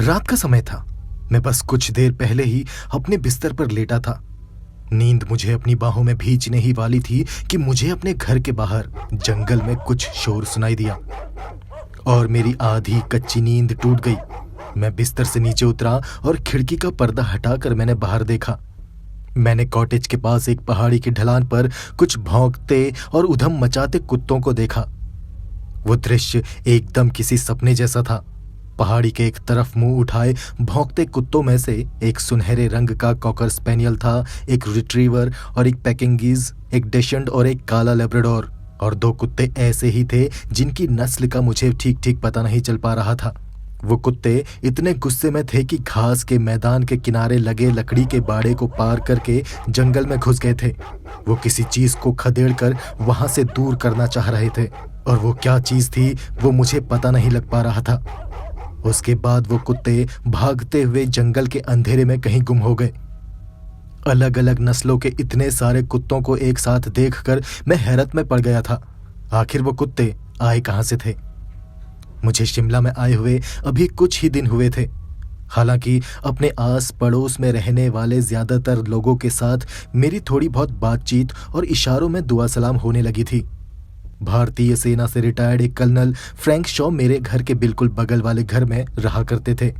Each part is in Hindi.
रात का समय था। मैं बस कुछ देर पहले ही अपने बिस्तर पर लेटा था। नींद मुझे अपनी बाहों में भींचने ही वाली थी कि मुझे अपने घर के बाहर जंगल में कुछ शोर सुनाई दिया और मेरी आधी कच्ची नींद टूट गई। मैं बिस्तर से नीचे उतरा और खिड़की का पर्दा हटाकर मैंने बाहर देखा। मैंने कॉटेज के पास एक पहाड़ी की ढलान पर कुछ भौंकते और उधम मचाते कुत्तों को देखा। वो दृश्य एकदम किसी सपने जैसा था। पहाड़ी के एक तरफ मुंह उठाए भौंकते कुत्तों में से एक सुनहरे रंग का कॉकर स्पेनियल था, एक रिट्रीवर और एक पैकिंगीज, एक डेशंड और एक काला लेब्राडोर, और दो कुत्ते ऐसे ही थे जिनकी नस्ल का मुझे ठीक ठीक पता नहीं चल पा रहा था। वो कुत्ते इतने गुस्से में थे कि घास के मैदान के किनारे लगे लकड़ी के बाड़े को पार करके जंगल में घुस गए थे। वो किसी चीज को खदेड़कर वहां से दूर करना चाह रहे थे, और वो क्या चीज थी वो मुझे पता नहीं लग पा रहा था। उसके बाद वो कुत्ते भागते हुए जंगल के अंधेरे में कहीं गुम हो गए। अलग अलग नस्लों के इतने सारे कुत्तों को एक साथ देखकर मैं हैरत में पड़ गया था। आखिर वो कुत्ते आए कहां से थे? मुझे शिमला में आए हुए अभी कुछ ही दिन हुए थे। हालांकि अपने आस पड़ोस में रहने वाले ज्यादातर लोगों के साथ मेरी थोड़ी बहुत बातचीत और इशारों में दुआ सलाम होने लगी थी। भारतीय सेना से रिटायर्ड एक कर्नल फ्रैंक शॉ मेरे घर के बिल्कुल बगल वाले घर में रहा करते थे।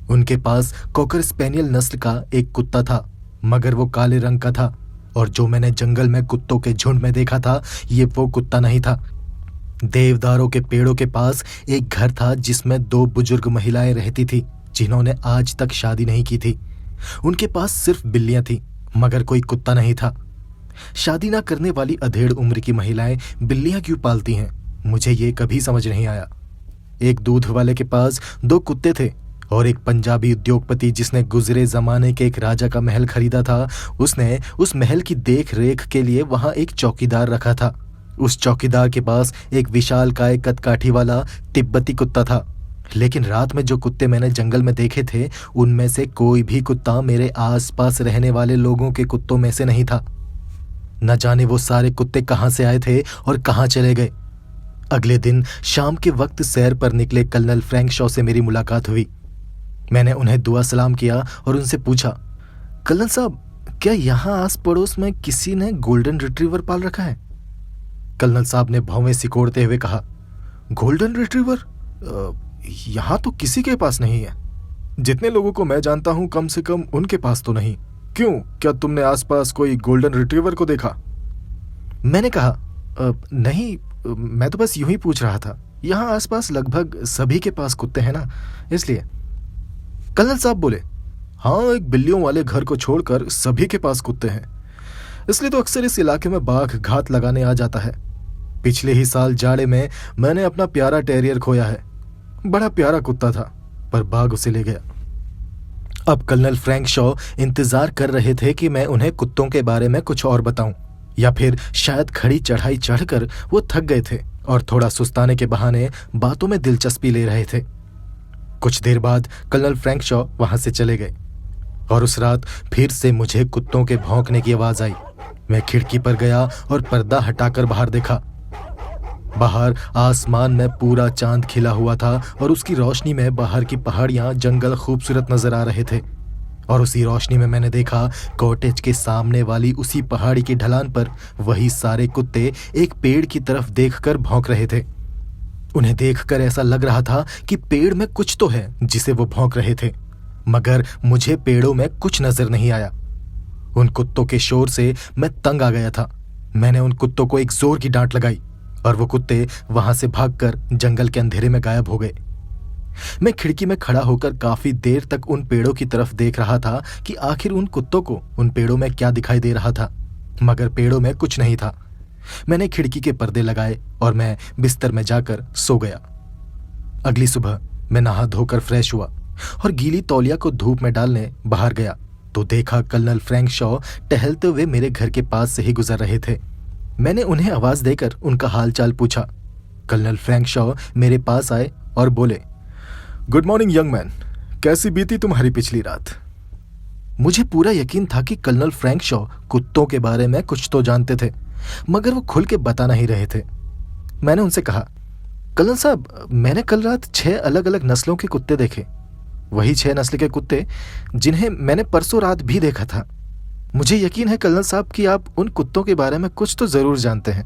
उनके पास कॉकर स्पेनियल नस्ल का एक कुत्ता था, मगर वो काले रंग का था, और जो मैंने जंगल में कुत्तों के झुंड में देखा था ये वो कुत्ता नहीं था। देवदारों के पेड़ों के पास एक घर था जिसमें दो बुजुर्ग महिलाएं रहती थी जिन्होंने आज तक शादी नहीं की थी। उनके पास सिर्फ बिल्लियां थी, मगर कोई कुत्ता नहीं था। शादी ना करने वाली अधेड़ उम्र की महिलाएं बिल्लियां क्यों पालती हैं, मुझे ये कभी समझ नहीं आया। एक दूध वाले के पास दो कुत्ते थे, और एक पंजाबी उद्योगपति जिसने गुजरे जमाने के एक राजा का महल खरीदा था, उसने उस महल की देख रेख के लिए वहां एक चौकीदार रखा था। उस चौकीदार के पास एक विशालकाय कदकाठी वाला तिब्बती कुत्ता था। लेकिन रात में जो कुत्ते मैंने जंगल में देखे थे उनमें से कोई भी कुत्ता मेरे आसपास रहने वाले लोगों के कुत्तों में से नहीं था। न जाने वो सारे कुत्ते कहां से आए थे और कहां चले गए। अगले दिन शाम के वक्त सैर पर निकले कर्नल फ्रैंक शॉ से मेरी मुलाकात हुई। मैंने उन्हें दुआ सलाम किया और उनसे पूछा, कर्नल साहब, क्या यहाँ आस पड़ोस में किसी ने गोल्डन रिट्रीवर पाल रखा है? कर्नल साहब ने भौवें सिकोड़ते हुए कहा, गोल्डन रिट्रीवर? यहाँ तो किसी के पास नहीं है। जितने लोगों को मैं जानता हूँ कम से कम उनके पास तो नहीं। क्यों, क्या तुमने आसपास कोई गोल्डन रिट्रीवर को देखा? मैंने कहा, नहीं, मैं तो बस यूं ही पूछ रहा था। यहाँ आसपास लगभग सभी के पास कुत्ते हैं ना, इसलिए। कर्नल साहब बोले, हाँ, एक बिल्लियों वाले घर को छोड़कर सभी के पास कुत्ते हैं, इसलिए तो अक्सर इस इलाके में बाघ घात लगाने आ जाता है। पिछले ही साल जाड़े में मैंने अपना प्यारा टेरियर खोया है। बड़ा प्यारा कुत्ता था, पर बाघ उसे ले गया। अब कर्नल फ्रैंक शॉ इंतजार कर रहे थे कि मैं उन्हें कुत्तों के बारे में कुछ और बताऊं, या फिर शायद खड़ी चढ़ाई चढ़कर वो थक गए थे और थोड़ा सुस्ताने के बहाने बातों में दिलचस्पी ले रहे थे। कुछ देर बाद कर्नल फ्रैंक शॉ वहां से चले गए, और उस रात फिर से मुझे कुत्तों के भौंकने की आवाज आई। मैं खिड़की पर गया और पर्दा हटाकर बाहर देखा। बाहर आसमान में पूरा चांद खिला हुआ था, और उसकी रोशनी में बाहर की पहाड़ियां, जंगल खूबसूरत नजर आ रहे थे। और उसी रोशनी में मैंने देखा कॉटेज के सामने वाली उसी पहाड़ी की ढलान पर वही सारे कुत्ते एक पेड़ की तरफ देखकर भौंक रहे थे। उन्हें देखकर ऐसा लग रहा था कि पेड़ में कुछ तो है जिसे वो भौंक रहे थे, मगर मुझे पेड़ों में कुछ नजर नहीं आया। उन कुत्तों के शोर से मैं तंग आ गया था। मैंने उन कुत्तों को एक जोर की डांट लगाई, और वो कुत्ते वहां से भागकर जंगल के अंधेरे में गायब हो गए। मैं खिड़की में खड़ा होकर काफी देर तक उन पेड़ों की तरफ देख रहा था कि आखिर उन कुत्तों को उन पेड़ों में क्या दिखाई दे रहा था, मगर पेड़ों में कुछ नहीं था। मैंने खिड़की के पर्दे लगाए और मैं बिस्तर में जाकर सो गया। अगली सुबह मैं नहा धोकर फ्रेश हुआ और गीली तौलिया को धूप में डालने बाहर गया तो देखा कर्नल फ्रैंक शॉ टहलते हुए मेरे घर के पास से ही गुजर रहे थे। मैंने उन्हें आवाज देकर उनका हालचाल पूछा। कर्नल फ्रैंक शॉ मेरे पास आए और बोले, गुड मॉर्निंग यंग मैन, कैसी बीती तुम्हारी पिछली रात? मुझे पूरा यकीन था कि कर्नल फ्रैंक शॉ कुत्तों के बारे में कुछ तो जानते थे, मगर वो खुल के बता नहीं रहे थे। मैंने उनसे कहा, कर्नल साहब, मैंने कल रात 6 अलग अलग नस्लों के कुत्ते देखे। वही 6 नस्ल के कुत्ते जिन्हें मैंने परसों रात भी देखा था। मुझे यकीन है कर्नल साहब कि आप उन कुत्तों के बारे में कुछ तो जरूर जानते हैं।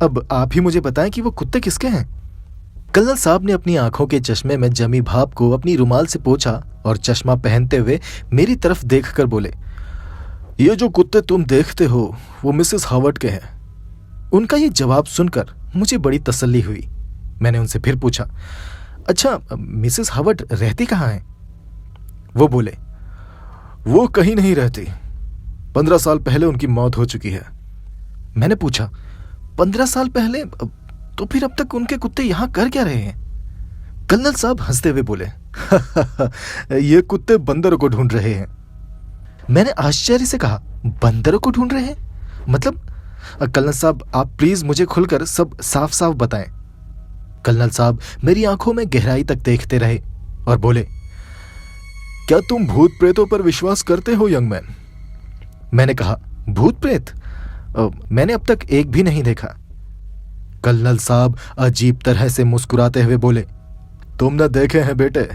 अब आप ही मुझे बताएं कि वो कुत्ते किसके हैं। कर्नल साहब ने अपनी आंखों के चश्मे में जमी भाप को अपनी रुमाल से पोंछा और चश्मा पहनते हुए मेरी तरफ देखकर बोले, ये जो कुत्ते तुम देखते हो वो मिसेस हावर्ड के हैं। उनका ये जवाब सुनकर मुझे बड़ी तसल्ली हुई। मैंने उनसे फिर पूछा, अच्छा मिसेस हावर्ड रहती कहाँ हैं? वो बोले, वो कहीं नहीं रहती। 15 साल पहले उनकी मौत हो चुकी है। मैंने पूछा, 15 साल पहले? तो फिर अब तक उनके कुत्ते यहां कर क्या रहे हैं? कर्नल साहब हंसते हुए बोले, ये कुत्ते बंदरों को ढूंढ रहे हैं। मैंने आश्चर्य से कहा, बंदरों को ढूंढ रहे हैं? मतलब? कर्नल साहब आप प्लीज मुझे खुलकर सब साफ साफ बताएं। कर्नल साहब मेरी आंखों में गहराई तक देखते रहे और बोले, क्या तुम भूत प्रेतों पर विश्वास करते हो यंग मैन? मैंने कहा, भूत प्रेत? मैंने अब तक एक भी नहीं देखा। कर्नल साहब अजीब तरह से मुस्कुराते हुए बोले, तुमने देखे हैं बेटे,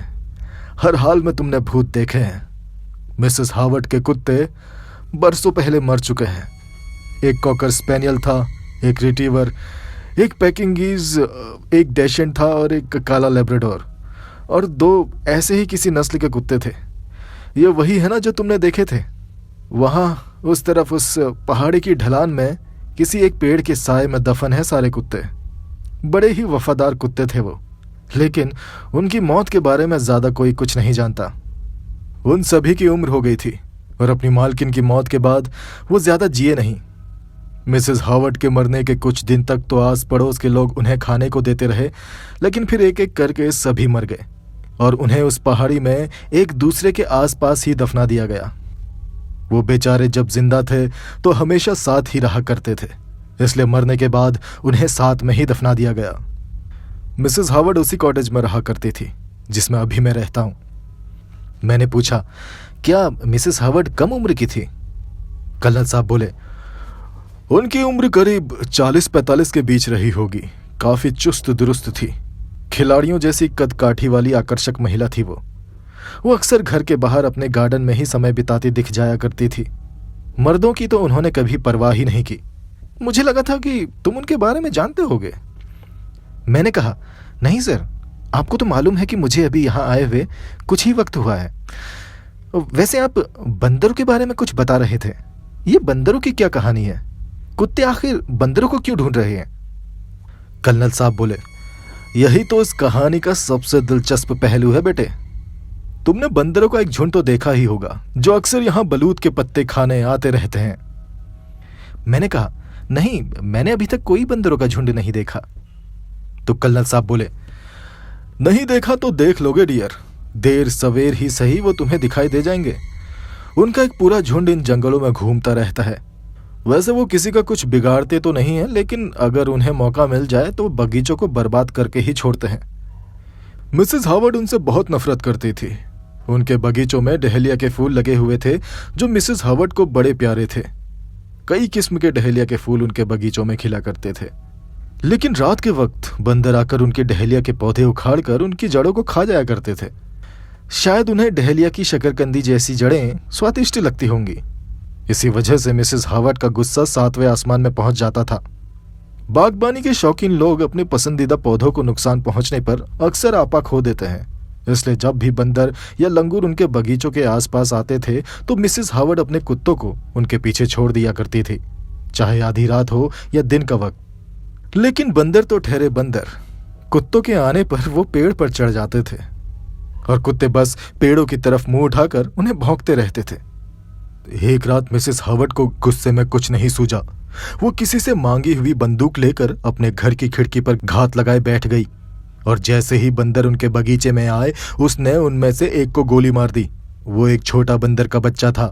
हर हाल में तुमने भूत देखे हैं। मिसेस हावर्ड के कुत्ते बरसों पहले मर चुके हैं। एक कॉकर स्पेनियल था, एक रिट्रीवर, एक पैकिंगीज, एक डैशेंट था और एक काला लेब्राडोर, और 2 ऐसे ही किसी नस्ल के कुत्ते थे। ये वही है ना जो तुमने देखे थे? वहां उस तरफ उस पहाड़ी की ढलान में किसी एक पेड़ के साए में दफन है सारे कुत्ते। बड़े ही वफादार कुत्ते थे वो, लेकिन उनकी मौत के बारे में ज्यादा कोई कुछ नहीं जानता। उन सभी की उम्र हो गई थी और अपनी मालकिन की मौत के बाद वो ज्यादा जिए नहीं। मिसेस हावर्ड के मरने के कुछ दिन तक तो आस पड़ोस के लोग उन्हें खाने को देते रहे, लेकिन फिर एक एक करके सभी मर गए और उन्हें उस पहाड़ी में एक दूसरे के आसपास ही दफना दिया गया। वो बेचारे जब जिंदा थे तो हमेशा साथ ही रहा करते थे, इसलिए मरने के बाद उन्हें साथ में ही दफना दिया गया। मिसेस हावर्ड उसी कॉटेज में रहा करती थी जिसमें अभी मैं रहता हूं। मैंने पूछा, क्या मिसेस हावर्ड कम उम्र की थी? कर्नल साहब बोले, उनकी उम्र करीब 40-45 के बीच रही होगी। काफी चुस्त दुरुस्त थी, खिलाड़ियों जैसी कदकाठी वाली आकर्षक महिला थी वो अक्सर घर के बाहर अपने गार्डन में ही समय बिताती दिख जाया करती थी। मर्दों की तो उन्होंने कभी परवाह ही नहीं की। मुझे लगा था कि तुम उनके बारे में जानते होगे। मैंने कहा, नहीं सर, आपको तो मालूम है कि मुझे अभी यहाँ आए हुए कुछ ही वक्त हुआ है। वैसे आप बंदरों के बारे में कुछ बता रहे थे, ये बंदरों की क्या कहानी है? कुत्ते आखिर बंदरों को क्यों ढूंढ रहे हैं? कर्नल साहब बोले, यही तो इस कहानी का सबसे दिलचस्प पहलू है बेटे। तुमने बंदरों का एक झुंड तो देखा ही होगा जो अक्सर यहां बलूत के पत्ते खाने आते रहते हैं। मैंने कहा, नहीं, मैंने अभी तक कोई बंदरों का झुंड नहीं देखा। तो कर्नल साहब बोले, नहीं देखा तो देख लोगे डियर, देर सवेर ही सही वो तुम्हें दिखाई दे जाएंगे। उनका एक पूरा झुंड इन जंगलों में घूमता रहता है। वैसे वो किसी का कुछ बिगाड़ते तो नहीं है, लेकिन अगर उन्हें मौका मिल जाए तो बगीचों को बर्बाद करके ही छोड़ते हैं। मिसेस हावर्ड उनसे बहुत नफरत करती थी। उनके बगीचों में डहेलिया के फूल लगे हुए थे जो मिसेस हावर्ड को बड़े प्यारे थे। कई किस्म के डहेलिया के फूल उनके बगीचों में खिला करते थे, लेकिन रात के वक्त बंदर आकर उनके डहेलिया के पौधे उखाड़कर उनकी जड़ों को खा जाया करते थे। शायद उन्हें डहेलिया की शकरकंदी जैसी जड़ें स्वादिष्ट लगती होंगी। इसी वजह से मिसेस हावर्ड का गुस्सा 7वें आसमान में पहुंच जाता था। बागबानी के शौकीन लोग अपने पसंदीदा पौधों को नुकसान पहुंचने पर अक्सर आपा खो देते हैं, इसलिए जब भी बंदर या लंगूर उनके बगीचों के आसपास आते थे तो मिसेस हावर्ड अपने कुत्तों को उनके पीछे छोड़ दिया करती थी, चाहे आधी रात हो या दिन का वक्त। लेकिन बंदर तो ठहरे बंदर, कुत्तों के आने पर वो पेड़ पर चढ़ जाते थे और कुत्ते बस पेड़ों की तरफ मुंह उठाकर उन्हें भौंकते रहते थे। एक रात मिसेस हावर्ड को गुस्से में कुछ नहीं सूझा। वो किसी से मांगी हुई बंदूक लेकर अपने घर की खिड़की पर घात लगाए बैठ गई और जैसे ही बंदर उनके बगीचे में आए उसने उनमें से एक को गोली मार दी। वो एक छोटा बंदर का बच्चा था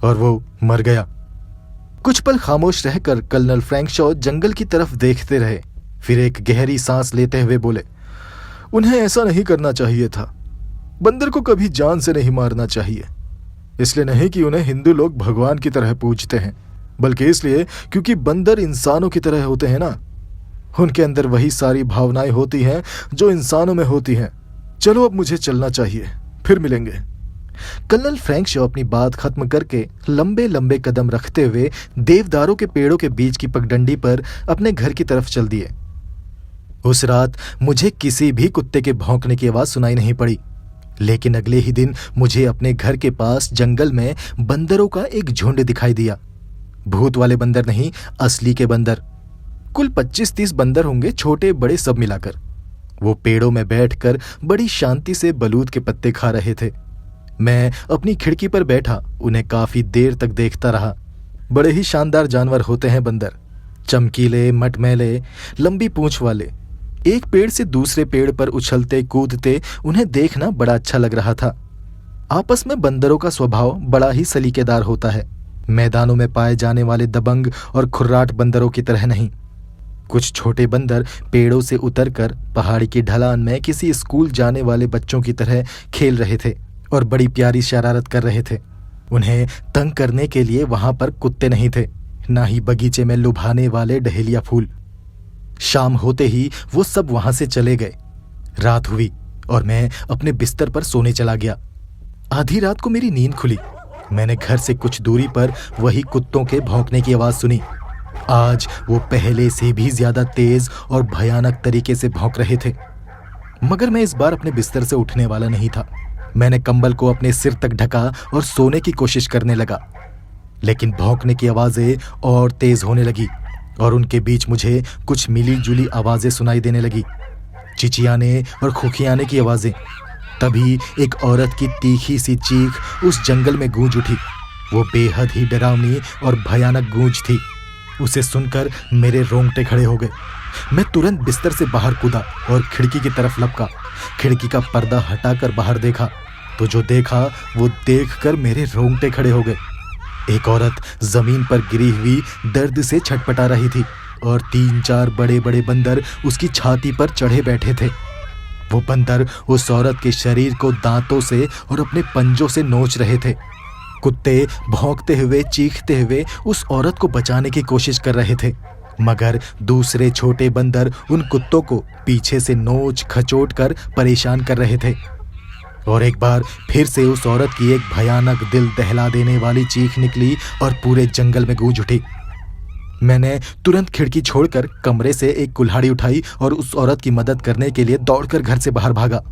और वो मर गया। कुछ पल खामोश रहकर कर्नल फ्रैंक शॉ जंगल की तरफ देखते रहे, फिर एक गहरी सांस लेते हुए बोले, उन्हें ऐसा नहीं करना चाहिए था। बंदर को कभी जान से नहीं मारना चाहिए। इसलिए नहीं कि उन्हें हिंदू लोग भगवान की तरह पूजते हैं, बल्कि इसलिए क्योंकि बंदर इंसानों की तरह होते हैं ना। उनके अंदर वही सारी भावनाएं होती हैं जो इंसानों में होती हैं। चलो अब मुझे चलना चाहिए। फिर मिलेंगे। कर्नल फ्रैंक शॉ अपनी बात खत्म करके लंबे लंबे कदम रखते हुए देवदारों के पेड़ों के बीच की पगडंडी पर अपने घर की तरफ चल दिए। उस रात मुझे किसी भी कुत्ते के भौंकने की आवाज सुनाई नहीं पड़ी, लेकिन अगले ही दिन मुझे अपने घर के पास जंगल में बंदरों का एक झुंड दिखाई दिया। भूत वाले बंदर नहीं, असली के बंदर। कुल 25-30 बंदर होंगे, छोटे बड़े सब मिलाकर। वो पेड़ों में बैठकर बड़ी शांति से बलूत के पत्ते खा रहे थे। मैं अपनी खिड़की पर बैठा उन्हें काफी देर तक देखता रहा। बड़े ही शानदार जानवर होते हैं बंदर, चमकीले, मटमैले, लंबी पूंछ वाले। एक पेड़ से दूसरे पेड़ पर उछलते कूदते उन्हें देखना बड़ा अच्छा लग रहा था। आपस में बंदरों का स्वभाव बड़ा ही सलीकेदार होता है। मैदानों में पाए जाने वाले दबंग और खुर्राट बंदरों की तरह नहीं। कुछ छोटे बंदर पेड़ों से उतरकर पहाड़ी की ढलान में किसी स्कूल जाने वाले बच्चों की तरह खेल रहे थे और बड़ी प्यारी शरारत कर रहे थे। उन्हें तंग करने के लिए वहां पर कुत्ते नहीं थे, ना ही बगीचे में लुभाने वाले डहेलिया फूल। शाम होते ही वो सब वहां से चले गए। रात हुई और मैं अपने बिस्तर पर सोने चला गया। आधी रात को मेरी नींद खुली। मैंने घर से कुछ दूरी पर वही कुत्तों के भौंकने की आवाज सुनी। आज वो पहले से भी ज्यादा तेज और भयानक तरीके से भौंक रहे थे। मगर मैं इस बार अपने बिस्तर से उठने वाला नहीं था। मैंने कंबल को अपने सिर तक ढका और सोने की कोशिश करने लगा, लेकिन भौंकने की आवाजें और तेज होने लगी और उनके बीच मुझे कुछ मिली जुली आवाजें सुनाई देने लगी, चिचियाने और खुखियाने की आवाजें। तभी एक औरत की तीखी सी चीख उस जंगल में गूंज उठी। वो बेहद ही डरावनी और भयानक गूंज थी। उसे सुनकर मेरे रोंगटे खड़े हो गए। मैं तुरंत बिस्तर से बाहर कूदा और खिड़की की तरफ लपका। खिड़की का पर्दा हटाकर बाहर देखा तो जो देखा वो देखकर मेरे रोंगटे खड़े हो गए। एक औरत जमीन पर गिरी हुई दर्द से छटपटा रही थी और 3-4 बड़े बड़े बंदर उसकी छाती पर चढ़े बैठे थे। वो बंदर उस औरत के शरीर को दांतों से और अपने पंजों से नोच रहे थे। कुत्ते भौंकते हुए चीखते हुए उस औरत को बचाने की कोशिश कर रहे थे, मगर दूसरे छोटे बंदर उन कुत्तों को पीछे से नोच खचोट कर परेशान कर रहे थे। और एक बार फिर से उस औरत की एक भयानक दिल दहला देने वाली चीख निकली और पूरे जंगल में गूंज उठी। मैंने तुरंत खिड़की छोड़कर कमरे से एक कुल्हाड़ी उठाई और उस औरत की मदद करने के लिए दौड़कर घर से बाहर भागा।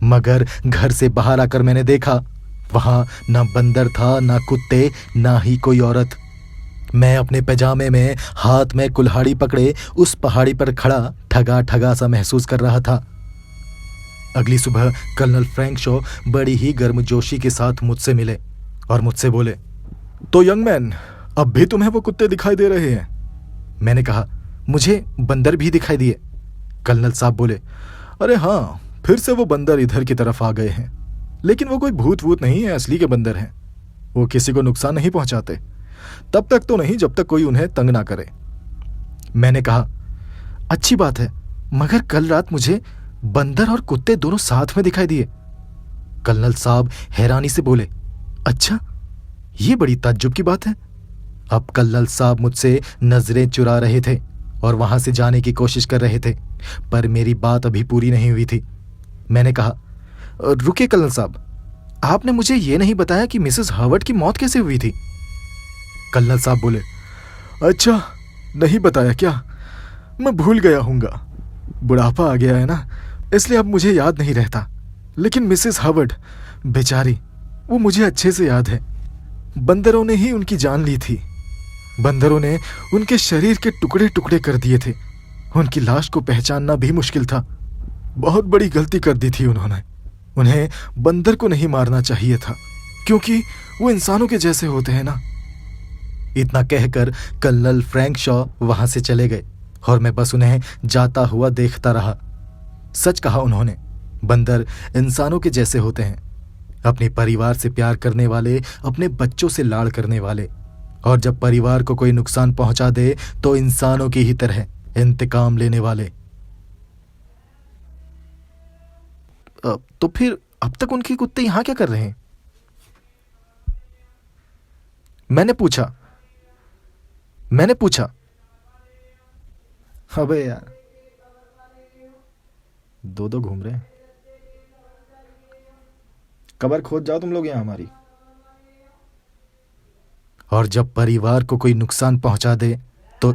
मगर घर से बाहर आकर मैंने देखा वहां ना बंदर था, ना कुत्ते, ना ही कोई औरत। मैं अपने पैजामे में हाथ में कुल्हाड़ी पकड़े उस पहाड़ी पर खड़ा ठगा ठगा सा महसूस कर रहा था। अगली सुबह कर्नल फ्रैंक शॉ बड़ी ही गर्मजोशी के साथ मुझसे मिले और मुझसे बोले, तो यंग मैन, अब भी तुम्हें वो कुत्ते दिखाई दे रहे हैं? मैंने कहा, मुझे बंदर भी दिखाई दिए। कर्नल साहब बोले, अरे हाँ, फिर से वो बंदर इधर की तरफ आ गए हैं, लेकिन वो कोई भूत वूत नहीं है, असली के बंदर हैं। वो किसी को नुकसान नहीं पहुंचाते, तब तक तो नहीं जब तक कोई उन्हें तंग ना करे। मैंने कहा, अच्छी बात है, मगर कल रात मुझे बंदर और कुत्ते दोनों साथ में दिखाई दिए। कर्नल साहब हैरानी से बोले, अच्छा, ये बड़ी ताज्जुब की बात है। अब कर्नल साहब मुझसे नजरें चुरा रहे थे और वहां से जाने की कोशिश कर रहे थे, पर मेरी बात अभी पूरी नहीं हुई थी। मैंने कहा, रुकिए कर्नल साहब, आपने मुझे ये नहीं बताया कि मिसेस हार्वर्ड की मौत कैसे हुई थी। कर्नल साहब बोले, अच्छा, नहीं बताया क्या? मैं भूल गया हूँगा, बुढ़ापा आ गया है ना, इसलिए अब मुझे याद नहीं रहता। लेकिन मिसेस हार्वर्ड बेचारी, वो मुझे अच्छे से याद है। बंदरों ने ही उनकी जान ली थी। बंदरों ने उनके शरीर के टुकड़े टुकड़े कर दिए थे। उनकी लाश को पहचानना भी मुश्किल था। बहुत बड़ी गलती कर दी थी उन्होंने। उन्हें बंदर को नहीं मारना चाहिए था, क्योंकि वो इंसानों के जैसे होते हैं ना। इतना कहकर कर्नल फ्रैंक शॉ वहां से चले गए और मैं बस उन्हें जाता हुआ देखता रहा। सच कहा उन्होंने, बंदर इंसानों के जैसे होते हैं, अपने परिवार से प्यार करने वाले, अपने बच्चों से लाड़ करने वाले, और जब परिवार को कोई नुकसान पहुंचा दे तो इंसानों की ही तरह इंतकाम लेने वाले। तो फिर अब तक उनके कुत्ते यहां क्या कर रहे हैं? मैंने पूछा। अबे यार, दो घूम रहे हैं। कबर खोद जाओ तुम लोग यहाँ हमारी। और जब परिवार को कोई नुकसान पहुंचा दे तो।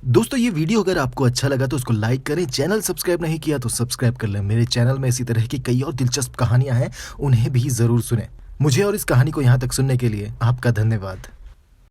दोस्तों, ये वीडियो अगर आपको अच्छा लगा तो उसको लाइक करें, चैनल सब्सक्राइब नहीं किया तो सब्सक्राइब कर लें। मेरे चैनल में इसी तरह की कई और दिलचस्प कहानियां हैं, उन्हें भी जरूर सुनें। मुझे और इस कहानी को यहाँ तक सुनने के लिए आपका धन्यवाद।